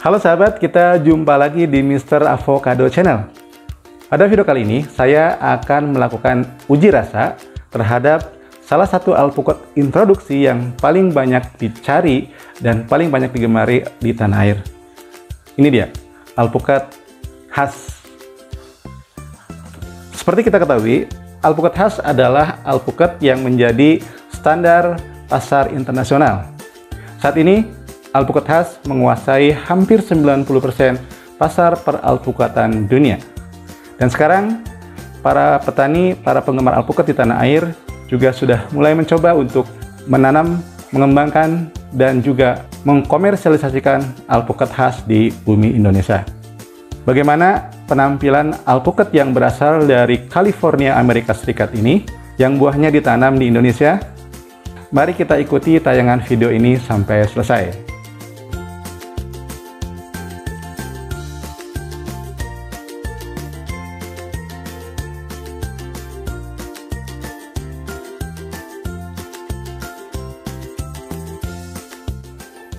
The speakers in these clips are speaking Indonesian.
Halo sahabat, kita jumpa lagi di Mr. Avocado Channel. Pada video kali ini, saya akan melakukan uji rasa terhadap salah satu alpukat introduksi yang paling banyak dicari dan paling banyak digemari di tanah air. Ini dia, alpukat khas. Seperti kita ketahui, alpukat khas adalah alpukat yang menjadi standar pasar internasional. Saat ini, alpukat khas menguasai hampir 90% pasar peralpukatan dunia. Dan sekarang, para petani, para penggemar alpukat di tanah air juga sudah mulai mencoba untuk menanam, mengembangkan, dan juga mengkomersialisasikan alpukat khas di bumi Indonesia. Bagaimana penampilan alpukat yang berasal dari California, Amerika Serikat ini, yang buahnya ditanam di Indonesia? Mari kita ikuti tayangan video ini sampai selesai.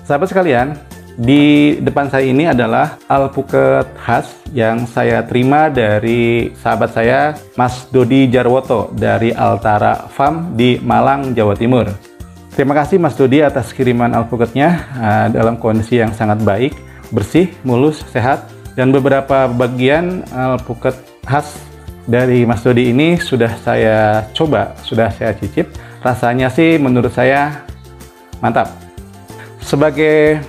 Sahabat sekalian, di depan saya ini adalah alpukat khas yang saya terima dari sahabat saya, Mas Dodi Jarwoto dari Altara Farm di Malang, Jawa Timur. Terima kasih Mas Dodi atas kiriman alpukatnya dalam kondisi yang sangat baik, bersih, mulus, sehat, dan beberapa bagian alpukat khas dari Mas Dodi ini sudah saya coba, sudah saya cicip. Rasanya sih menurut saya mantap. Sebagai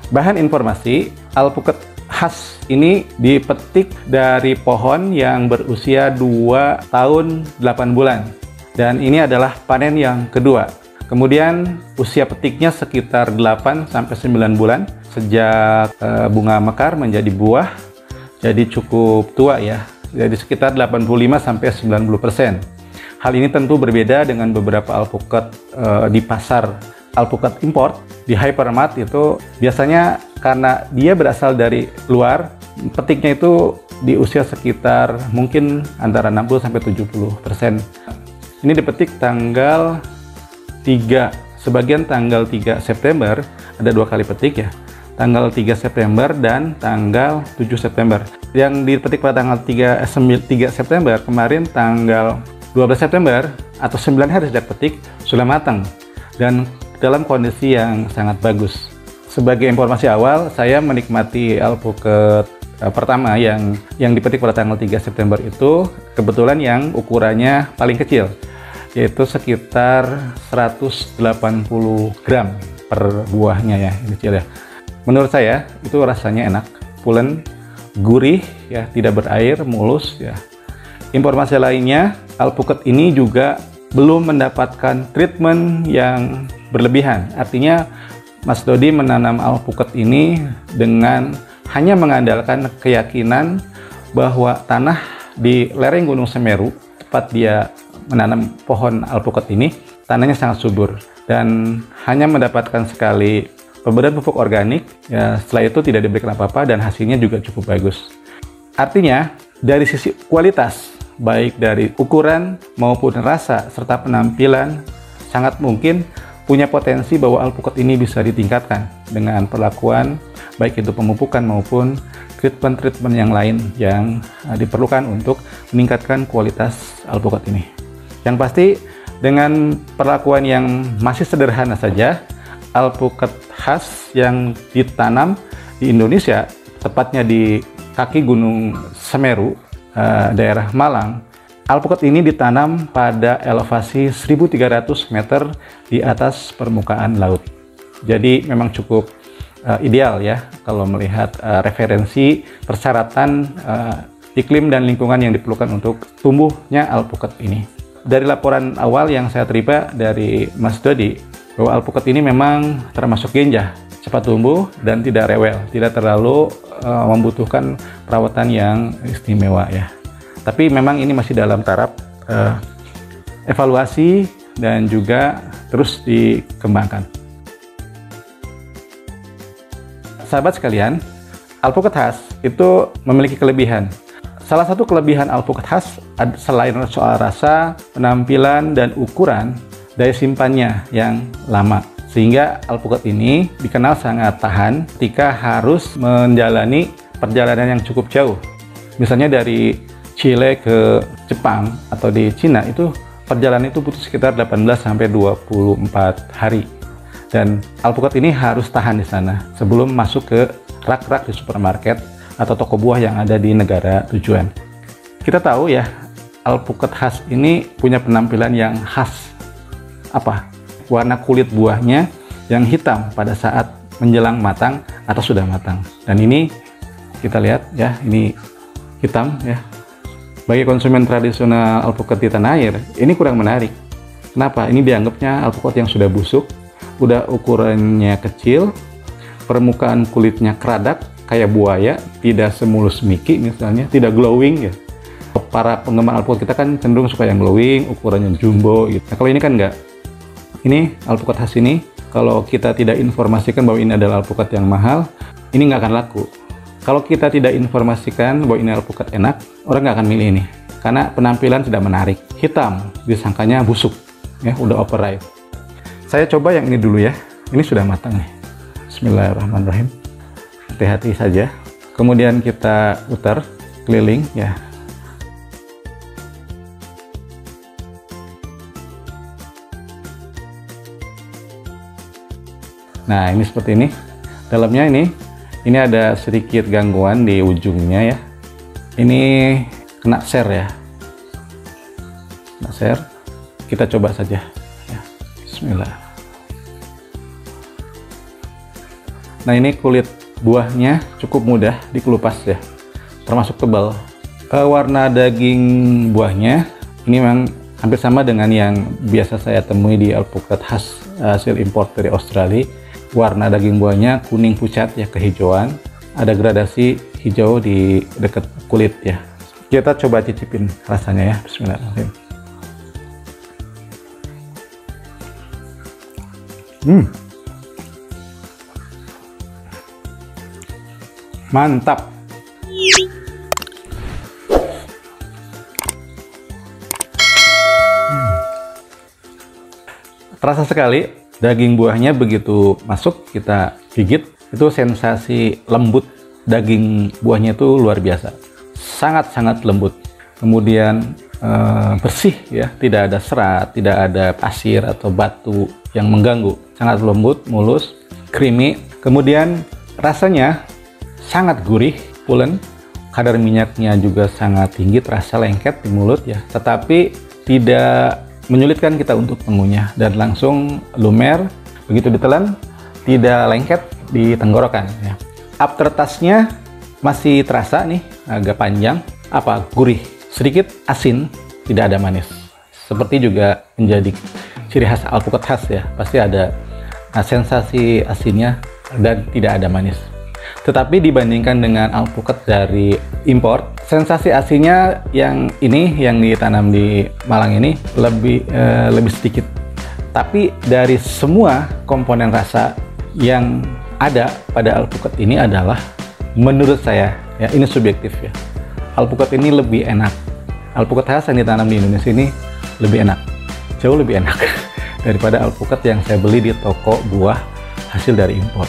bahan informasi, alpukat khas ini dipetik dari pohon yang berusia 2 tahun 8 bulan. Dan ini adalah panen yang kedua. Kemudian usia petiknya sekitar 8-9 bulan sejak bunga mekar menjadi buah. Jadi cukup tua ya. Jadi sekitar 85-90%. Hal ini tentu berbeda dengan beberapa alpukat di pasar alpukat import. Di hypermart itu biasanya karena dia berasal dari luar, petiknya itu di usia sekitar mungkin antara 60-70%. Ini dipetik tanggal 3, sebagian tanggal 3 September, ada 2 kali petik ya, tanggal 3 September dan tanggal 7 September. Yang dipetik pada tanggal 3 September, kemarin tanggal 12 September atau 9 hari sejak petik sudah matang dan dalam kondisi yang sangat bagus. Sebagai informasi awal, saya menikmati alpukat pertama yang dipetik pada tanggal 3 September itu kebetulan yang ukurannya paling kecil, yaitu sekitar 180 gram per buahnya ya, kecil ya. Menurut saya itu rasanya enak, pulen, gurih ya, tidak berair, mulus ya. Informasi lainnya, alpukat ini juga belum mendapatkan treatment yang berlebihan. Artinya Mas Dodi menanam alpukat ini dengan hanya mengandalkan keyakinan bahwa tanah di lereng Gunung Semeru, tepat dia menanam pohon alpukat ini, tanahnya sangat subur dan hanya mendapatkan sekali pemberian pupuk organik ya, setelah itu tidak diberikan apa-apa dan hasilnya juga cukup bagus. Artinya dari sisi kualitas, baik dari ukuran maupun rasa serta penampilan, sangat mungkin punya potensi bahwa alpukat ini bisa ditingkatkan dengan perlakuan baik itu pemupukan maupun treatment-treatment yang lain yang diperlukan untuk meningkatkan kualitas alpukat ini. Yang pasti dengan perlakuan yang masih sederhana saja, alpukat khas yang ditanam di Indonesia, tepatnya di kaki Gunung Semeru, daerah Malang, alpukat ini ditanam pada elevasi 1.300 meter di atas permukaan laut. Jadi memang cukup ideal ya kalau melihat referensi persyaratan iklim dan lingkungan yang diperlukan untuk tumbuhnya alpukat ini. Dari laporan awal yang saya terima dari Mas Dodi, bahwa alpukat ini memang termasuk genjah, cepat tumbuh dan tidak rewel, tidak terlalu membutuhkan perawatan yang istimewa ya. Tapi memang ini masih dalam taraf evaluasi dan juga terus dikembangkan. Sahabat sekalian, alpukat khas itu memiliki kelebihan. Salah satu kelebihan alpukat khas selain soal rasa, penampilan, dan ukuran, daya simpannya yang lama. Sehingga alpukat ini dikenal sangat tahan ketika harus menjalani perjalanan yang cukup jauh. Misalnya dari Chile ke Jepang atau di Cina, itu perjalanan itu butuh sekitar 18-24 hari. Dan alpukat ini harus tahan di sana sebelum masuk ke rak-rak di supermarket atau toko buah yang ada di negara tujuan. Kita tahu ya, alpukat khas ini punya penampilan yang khas. Apa? Warna kulit buahnya yang hitam pada saat menjelang matang atau sudah matang. Dan ini kita lihat ya, ini hitam ya. Bagi konsumen tradisional alpukat di tanah air, ini kurang menarik. Kenapa? Ini dianggapnya alpukat yang sudah busuk, udah ukurannya kecil, permukaan kulitnya keradak kayak buaya, tidak semulus Mickey misalnya, tidak glowing ya. Para penggemar alpukat kita kan cenderung suka yang glowing, ukurannya jumbo gitu. Nah, kalau ini kan enggak. Ini alpukat khas ini, kalau kita tidak informasikan bahwa ini adalah alpukat yang mahal, ini nggak akan laku. Kalau kita tidak informasikan bahwa ini alpukat enak, orang nggak akan milih ini. Karena penampilan tidak menarik. Hitam, disangkanya busuk. Ya, udah overripe. Saya coba yang ini dulu ya. Ini sudah matang nih. Bismillahirrahmanirrahim. Hati-hati saja. Kemudian kita putar keliling ya. Nah, ini seperti ini. Dalamnya ini ada sedikit gangguan di ujungnya ya. Ini kena ser ya. Kena ser. Kita coba saja. Ya. Bismillah. Nah, ini kulit buahnya cukup mudah dikelupas ya. Termasuk tebal. Warna daging buahnya ini memang hampir sama dengan yang biasa saya temui di alpukat khas hasil impor dari Australia. Warna daging buahnya kuning pucat ya, kehijauan. Ada gradasi hijau di dekat kulit ya. Kita coba cicipin rasanya ya. Bismillahirrahmanirrahim. Mantap. Terasa sekali. Daging buahnya begitu masuk, kita gigit, itu sensasi lembut daging buahnya itu luar biasa. Sangat-sangat lembut. Kemudian bersih ya, tidak ada serat, tidak ada pasir atau batu yang mengganggu. Sangat lembut, mulus, creamy. Kemudian rasanya sangat gurih, pulen. Kadar minyaknya juga sangat tinggi, terasa lengket di mulut ya. Tetapi tidak menyulitkan kita untuk mengunyah dan langsung lumer, begitu ditelan tidak lengket di tenggorokan ya. Aftertaste-nya masih terasa nih, agak panjang, gurih, sedikit asin, tidak ada manis. Seperti juga menjadi ciri khas alpukat khas ya, pasti ada sensasi asinnya dan tidak ada manis. Tetapi dibandingkan dengan alpukat dari impor, sensasi asinnya yang ini yang ditanam di Malang ini lebih sedikit. Tapi dari semua komponen rasa yang ada pada alpukat ini adalah, menurut saya ya, ini subjektif ya, alpukat ini lebih enak. Alpukat khas yang ditanam di Indonesia ini lebih enak, jauh lebih enak daripada alpukat yang saya beli di toko buah hasil dari impor.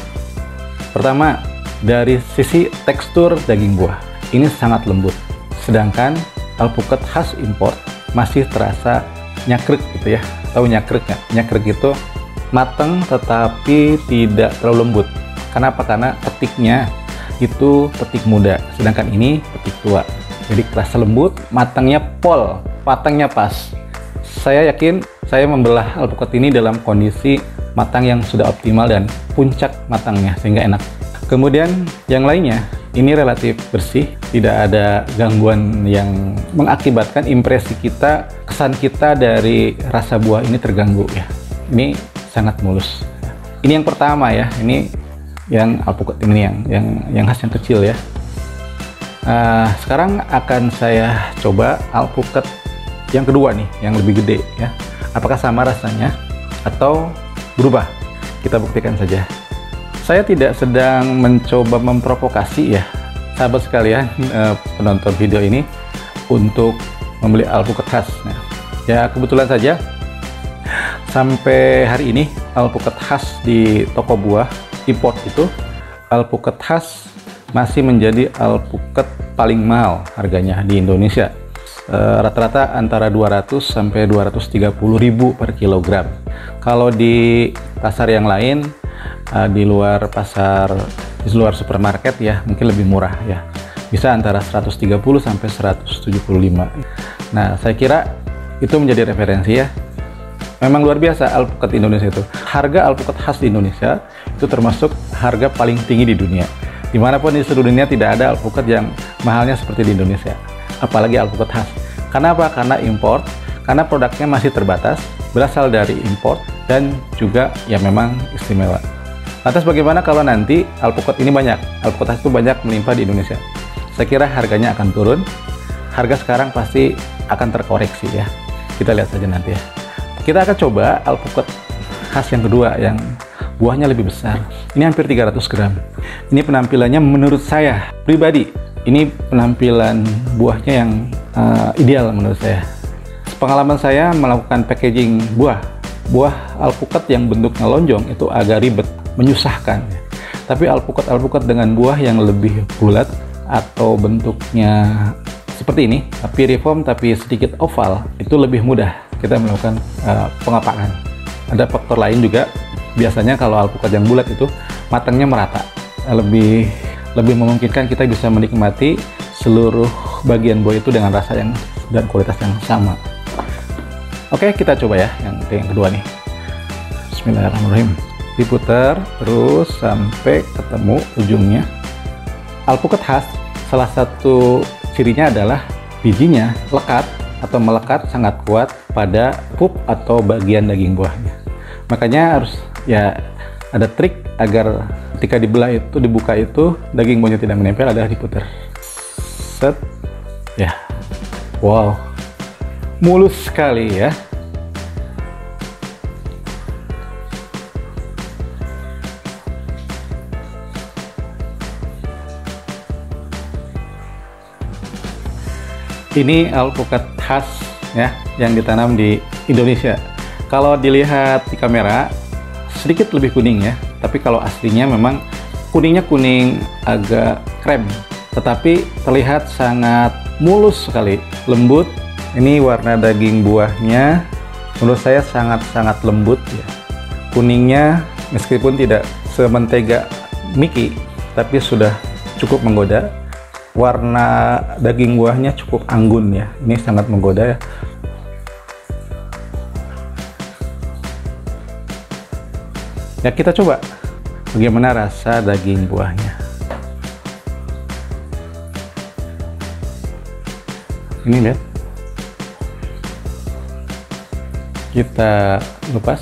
Pertama, dari sisi tekstur daging buah, ini sangat lembut. Sedangkan alpukat khas impor masih terasa nyakrek gitu ya. Tahu nyakrek nggak? Nyakrek itu matang tetapi tidak terlalu lembut. Kenapa? Karena petiknya itu petik muda, sedangkan ini petik tua. Jadi terasa lembut, matangnya pol, matangnya pas. Saya yakin saya membelah alpukat ini dalam kondisi matang yang sudah optimal dan puncak matangnya sehingga enak. Kemudian yang lainnya, ini relatif bersih, tidak ada gangguan yang mengakibatkan impresi kita, kesan kita dari rasa buah ini terganggu ya. Ini sangat mulus. Ini yang pertama ya, ini yang alpukat ini yang khas yang kecil ya. Sekarang akan saya coba alpukat yang kedua nih, yang lebih gede ya. Apakah sama rasanya atau berubah? Kita buktikan saja. Saya tidak sedang mencoba memprovokasi ya sahabat sekalian, penonton video ini untuk membeli alpukat khas. Nah, ya kebetulan saja Sampai hari ini alpukat khas di toko buah import itu, alpukat khas masih menjadi alpukat paling mahal harganya di Indonesia. Rata-rata antara 200 sampai 230 ribu per kilogram. Kalau di pasar yang lain, di luar pasar, di luar supermarket ya, mungkin lebih murah ya. Bisa antara 130 sampai 175. Nah, saya kira itu menjadi referensi ya. Memang luar biasa alpukat Indonesia itu. Harga alpukat khas di Indonesia itu termasuk harga paling tinggi di dunia. Dimanapun di seluruh dunia tidak ada alpukat yang mahalnya seperti di Indonesia. Apalagi alpukat khas. Kenapa? Karena import, karena produknya masih terbatas, berasal dari import, dan juga ya memang istimewa. Lantas bagaimana kalau nanti alpukat ini banyak? Alpukat khas itu banyak melimpah di Indonesia. Saya kira harganya akan turun. Harga sekarang pasti akan terkoreksi ya. Kita lihat saja nanti ya. Kita akan coba alpukat khas yang kedua yang buahnya lebih besar. Ini hampir 300 gram. Ini penampilannya menurut saya pribadi, ini penampilan buahnya yang ideal menurut saya. Pengalaman saya melakukan packaging buah alpukat yang bentuknya lonjong itu agak ribet, menyusahkan. Tapi alpukat dengan buah yang lebih bulat atau bentuknya seperti ini, piriform tapi sedikit oval, itu lebih mudah kita melakukan pengapakan. Ada faktor lain juga, biasanya kalau alpukat yang bulat itu matangnya merata, lebih memungkinkan kita bisa menikmati seluruh bagian buah itu dengan rasa dan kualitas yang sama. Oke, kita coba ya yang kedua nih. Bismillahirrahmanirrahim. Diputar terus sampai ketemu ujungnya. Alpukat khas, salah satu cirinya adalah bijinya lekat atau melekat sangat kuat pada pulp atau bagian daging buahnya. Makanya harus ya ada trik agar ketika dibuka itu daging buahnya tidak menempel, adalah diputar. Set. Ya. Wow. Mulus sekali ya. Ini alpukat khas ya yang ditanam di Indonesia. Kalau dilihat di kamera sedikit lebih kuning ya, tapi kalau aslinya memang kuningnya kuning agak krem, tetapi terlihat sangat mulus sekali, lembut. Ini warna daging buahnya menurut saya sangat-sangat lembut ya. Kuningnya meskipun tidak sementega Mickey, tapi sudah cukup menggoda. Warna daging buahnya cukup anggun ya, ini sangat menggoda ya. Ya, kita coba bagaimana rasa daging buahnya. Ini lihat, kita lepas.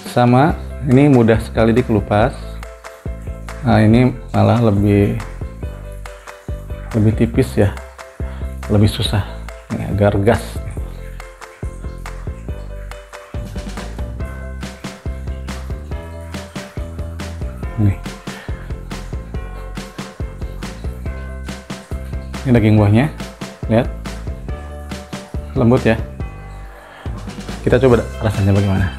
Sama, ini mudah sekali dikelupas. Nah, ini malah lebih tipis ya, lebih susah, ini agak gas. Ini daging buahnya, lihat, lembut ya. Kita coba rasanya bagaimana.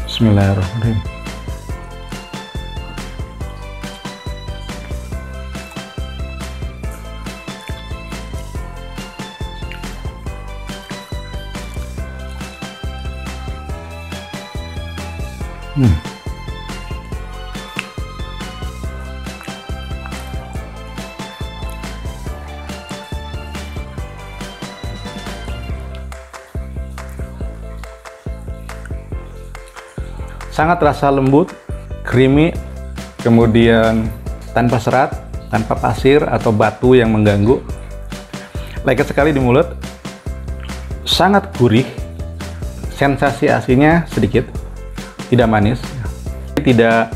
Bismillahirrahmanirrahim. Sangat rasa lembut, creamy, kemudian tanpa serat, tanpa pasir atau batu yang mengganggu. Lengket sekali di mulut, sangat gurih, sensasi asinnya sedikit, tidak manis, tidak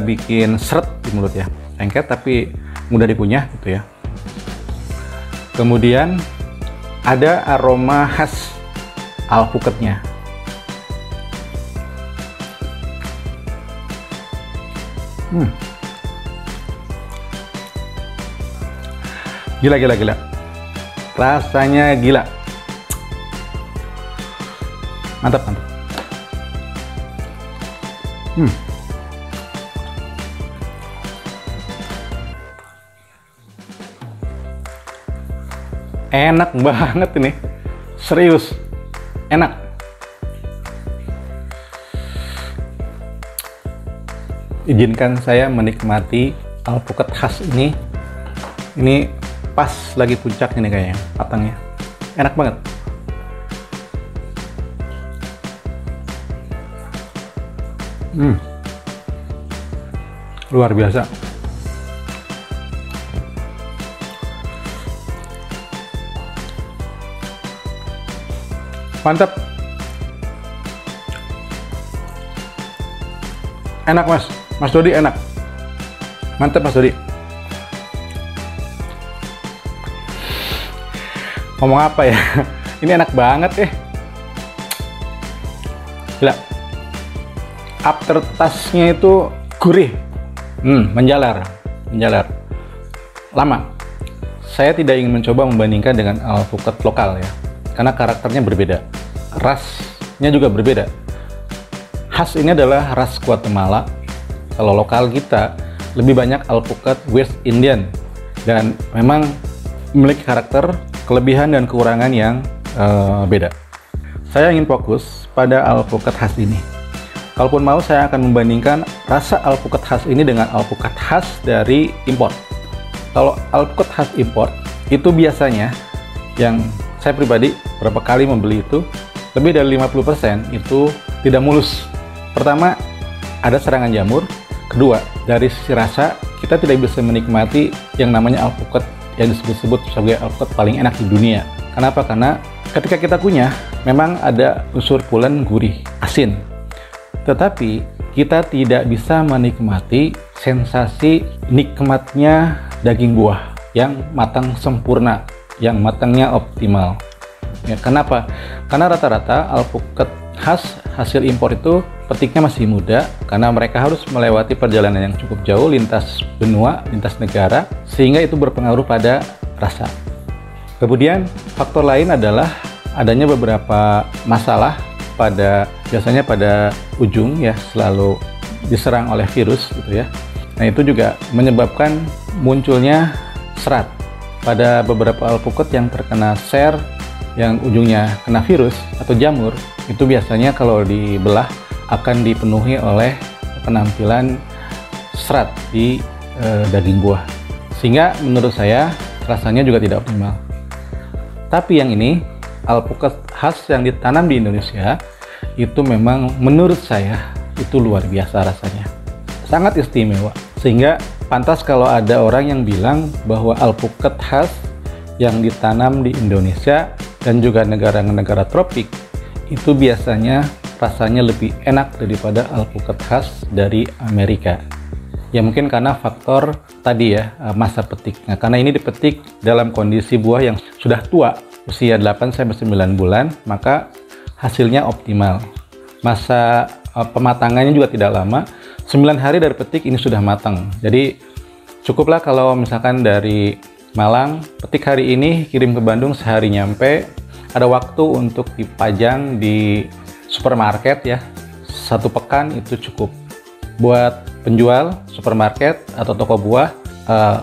bikin seret di mulut ya, lengket tapi mudah dikunyah gitu ya. Kemudian ada aroma khas alpukatnya. Gila. Rasanya gila. Enak banget ini, serius, enak. Izinkan saya menikmati alpukat khas ini. Ini pas lagi puncak ini kayaknya, matangnya. Enak banget. Luar biasa. Mantap. Enak Mas Dodi, enak. Mantap Mas Dodi. Ngomong apa ya? Ini enak banget Gila. Aftertaste-nya itu gurih. Menjalar. Lama. Saya tidak ingin mencoba membandingkan dengan alpukat lokal ya. Karena karakternya berbeda. Rasnya juga berbeda. Khas ini adalah ras Guatemala. Kalau lokal kita lebih banyak alpukat West Indian dan memang memiliki karakter, kelebihan dan kekurangan yang beda. Saya ingin fokus pada alpukat khas ini. Kalaupun mau, saya akan membandingkan rasa alpukat khas ini dengan alpukat khas dari impor. Kalau alpukat khas impor itu biasanya, yang saya pribadi berapa kali membeli itu, lebih dari 50% itu tidak mulus. Pertama, ada serangan jamur. Kedua, dari sisi rasa, kita tidak bisa menikmati yang namanya alpukat yang disebut-sebut sebagai alpukat paling enak di dunia. Kenapa? Karena ketika kita kunyah, memang ada unsur pulen, gurih, asin. Tetapi, kita tidak bisa menikmati sensasi nikmatnya daging buah yang matang sempurna, yang matangnya optimal. Ya, kenapa? Karena rata-rata alpukat khas hasil impor itu petiknya masih muda, karena mereka harus melewati perjalanan yang cukup jauh, lintas benua, lintas negara, sehingga itu berpengaruh pada rasa. Kemudian faktor lain adalah adanya beberapa masalah biasanya pada ujung ya, selalu diserang oleh virus gitu ya. Nah, itu juga menyebabkan munculnya serat. Pada beberapa alpukat yang terkena ser, yang ujungnya kena virus atau jamur, itu biasanya kalau dibelah akan dipenuhi oleh penampilan serat di daging buah, sehingga menurut saya rasanya juga tidak optimal. Tapi yang ini, alpukat khas yang ditanam di Indonesia, itu memang menurut saya itu luar biasa rasanya, sangat istimewa, sehingga pantas kalau ada orang yang bilang bahwa alpukat khas yang ditanam di Indonesia dan juga negara-negara tropik itu biasanya rasanya lebih enak daripada alpukat khas dari Amerika. Ya mungkin karena faktor tadi ya, masa petik. Nah, karena ini dipetik dalam kondisi buah yang sudah tua, usia 8-9 bulan, maka hasilnya optimal. Masa pematangannya juga tidak lama, 9 hari dari petik ini sudah matang. Jadi cukuplah kalau misalkan dari Malang, petik hari ini, kirim ke Bandung, sehari nyampe, ada waktu untuk dipajang di supermarket ya, 1 pekan itu cukup. Buat penjual supermarket atau toko buah,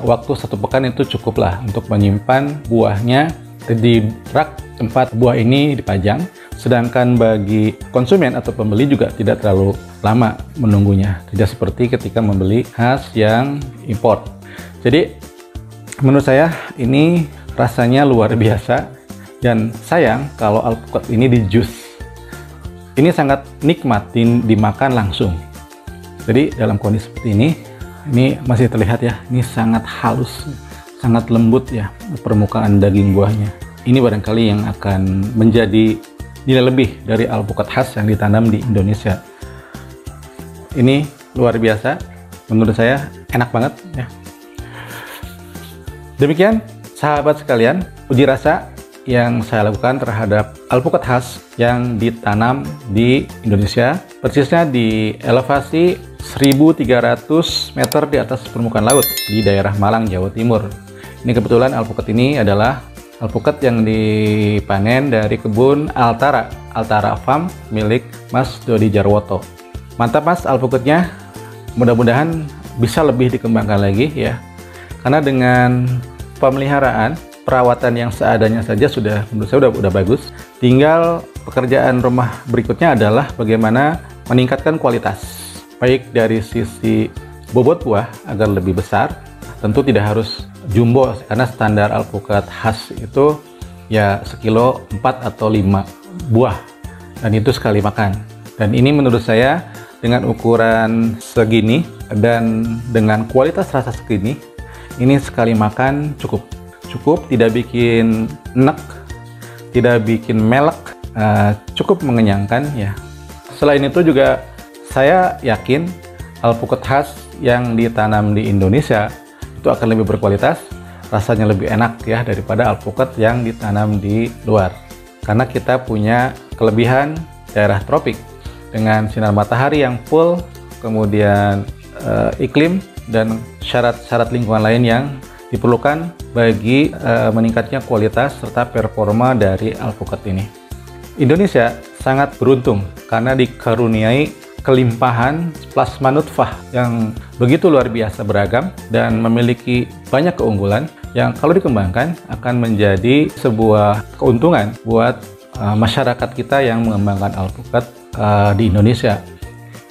waktu 1 pekan itu cukup lah untuk menyimpan buahnya di rak tempat buah ini dipajang. Sedangkan bagi konsumen atau pembeli juga tidak terlalu lama menunggunya, tidak seperti ketika membeli khas yang import. Jadi menurut saya ini rasanya luar biasa, dan sayang kalau alpukat ini di jus. Ini sangat nikmatin dimakan langsung. Jadi dalam kondisi seperti ini masih terlihat ya, ini sangat halus, sangat lembut ya permukaan daging buahnya. Ini barangkali yang akan menjadi nilai lebih dari alpukat khas yang ditanam di Indonesia. Ini luar biasa, menurut saya enak banget ya. Demikian sahabat sekalian, uji rasa yang saya lakukan terhadap alpukat khas yang ditanam di Indonesia, persisnya di elevasi 1.300 meter di atas permukaan laut di daerah Malang, Jawa Timur. Ini kebetulan alpukat ini adalah alpukat yang dipanen dari kebun Altara Farm milik Mas Dodi Jarwoto. Mantap Mas alpukatnya, mudah-mudahan bisa lebih dikembangkan lagi ya. Karena dengan pemeliharaan, perawatan yang seadanya saja menurut saya udah bagus. Tinggal pekerjaan rumah berikutnya adalah bagaimana meningkatkan kualitas, baik dari sisi bobot buah agar lebih besar. Tentu tidak harus jumbo karena standar alpukat khas itu ya sekilo 4 atau 5 buah, dan itu sekali makan. Dan ini menurut saya dengan ukuran segini dan dengan kualitas rasa segini, ini sekali makan cukup, tidak bikin enek, tidak bikin melek, cukup mengenyangkan ya. Selain itu juga saya yakin alpukat khas yang ditanam di Indonesia itu akan lebih berkualitas, rasanya lebih enak ya daripada alpukat yang ditanam di luar. Karena kita punya kelebihan daerah tropik dengan sinar matahari yang full, kemudian iklim dan syarat-syarat lingkungan lain yang diperlukan bagi meningkatnya kualitas serta performa dari alpukat ini. Indonesia sangat beruntung karena dikaruniai kelimpahan plasma nutfah yang begitu luar biasa beragam dan memiliki banyak keunggulan yang kalau dikembangkan akan menjadi sebuah keuntungan buat masyarakat kita yang mengembangkan alpukat di Indonesia.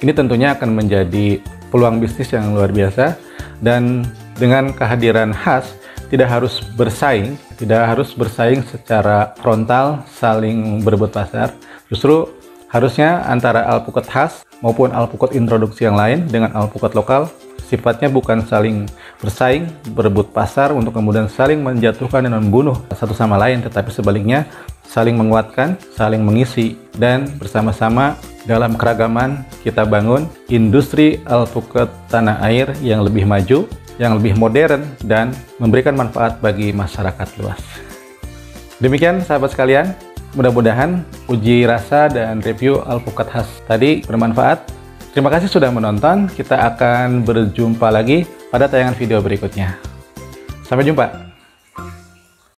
Ini tentunya akan menjadi peluang bisnis yang luar biasa, dan dengan kehadiran khas tidak harus bersaing secara frontal saling berebut pasar. Justru harusnya antara alpukat khas maupun alpukat introduksi yang lain dengan alpukat lokal sifatnya bukan saling bersaing, berebut pasar untuk kemudian saling menjatuhkan dan membunuh satu sama lain, tetapi sebaliknya saling menguatkan, saling mengisi, dan bersama-sama dalam keragaman kita bangun industri alpukat tanah air yang lebih maju, yang lebih modern, dan memberikan manfaat bagi masyarakat luas. Demikian sahabat sekalian, mudah-mudahan uji rasa dan review alpukat khas tadi bermanfaat. Terima kasih sudah menonton, kita akan berjumpa lagi pada tayangan video berikutnya. Sampai jumpa.